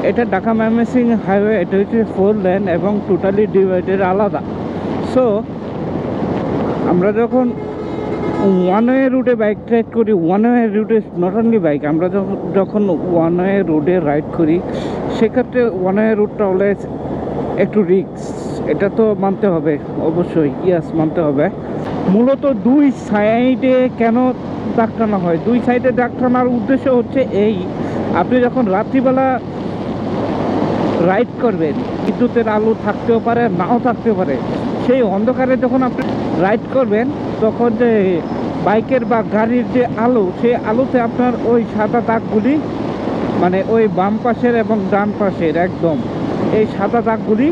এটা ঢাকা ময়মনসিংহ হাইওয়ে, এটা হচ্ছে 4 লেন এবং টোটালি ডিভাইডেড আলাদা। সো আমরা যখন ওয়ান ওয়ে রুটে বাইক রাইড করি, ওয়ান ওয়ে রুটে নট অনলি বাইক, আমরা যখন ওয়ান ওয়ে রোডে রাইড করি সেক্ষেত্রে ওয়ান ওয়ে রুটটা অলওয়েজ একটু রিস্ক, এটা তো মানতে হবে অবশ্যই, ইয়াস মানতে হবে। মূলত দুই সাইডে কেন দাগ টানা হয়? দুই সাইডে দাগ টানার উদ্দেশ্য হচ্ছে এই, আপনি যখন রাত্রিবেলা রাইড করবেন, বিদ্যুতের আলো থাকতেও পারে নাও থাকতে পারে, সেই অন্ধকারে যখন আপনি রাইড করবেন তখন যে বাইকের বা গাড়ির যে আলো, সেই আলোতে আপনার ওই সাদা দাগগুলি, মানে ওই বাম পাশের এবং ডান পাশের একদম এই সাদা দাগগুলি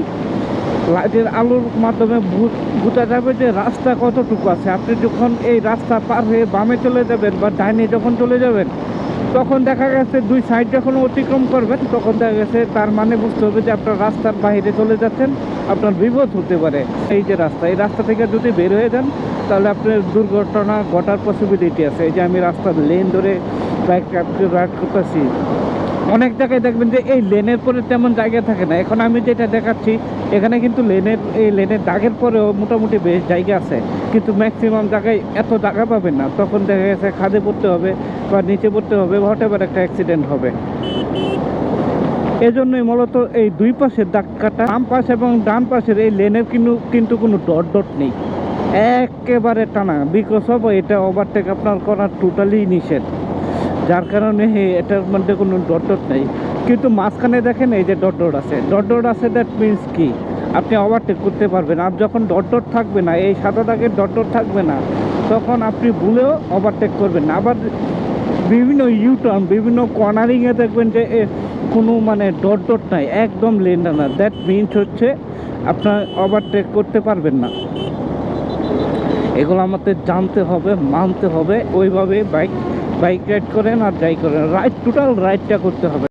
লাইটের আলোর মাধ্যমে বোঝা যাবে যে রাস্তা কতটুকু আছে। আপনি যখন এই রাস্তা পার হয়ে বামে চলে যাবেন বা ডাইনে যখন চলে যাবেন, তখন দেখা গেছে দুই সাইড যখন অতিক্রম করবেন তখন দেখা গেছে তার মানে বুঝতে হবে যে আপনার রাস্তার বাইরে চলে যাচ্ছেন, আপনার বিপদ হতে পারে। এই যে রাস্তা, এই রাস্তা থেকে যদি বের হয়ে যান তাহলে আপনার দুর্ঘটনা ঘটার পসিবিলিটি আছে। এই যে আমি রাস্তার লেন ধরে বাইক রাইড করতেছি, অনেক জায়গায় দেখবেন যে এই লেনের পরে তেমন জায়গা থাকে না। এখন আমি যেটা দেখাচ্ছি এখানে কিন্তু লেনের দাগের পরেও মোটামুটি বেশ জায়গা আছে, কিন্তু ম্যাক্সিমাম জায়গায় এত জায়গা পাবেন না। তখন দেখা গেছে খাদে পড়তে হবে বা নিচে পড়তে হবে, হোয়াটএভার একটা অ্যাক্সিডেন্ট হবে। এজন্যই মূলত এই দুই পাশের দাগ কাটা, বাম পাশ এবং ডান পাশের এই লেনের কিন্তু কোনো ডট ডট নেই, একেবারে টানা, বিকজ অফ এটা ওভারটেক আপনার করা টোটালি নিষেধ, যার কারণে এটার মধ্যে কোনো ডট ডট নেই। কিন্তু মাঝখানে দেখেন এই যে ডট ডট আছে, ডট ডট আছে, দ্যাট মিনস কি আপনি ওভারটেক করতে পারবেন। আর যখন ডট ডট থাকবে না, এই সাদা দাগের ডট ডট থাকবে না, তখন আপনি ভুলেও ওভারটেক করবেন না। আবার বিভিন্ন ইউটার্ন, বিভিন্ন কর্নারিংয়ে দেখবেন যে কোনো মানে ডট ডট নাই, একদম লেন টানা, দ্যাট মিনস হচ্ছে আপনার ওভারটেক করতে পারবেন না। এগুলো আমাদের জানতে হবে, মানতে হবে, ওইভাবে বাইক রাইড করেন আর যাই করেন, টোটাল রাইডটা করতে হবে।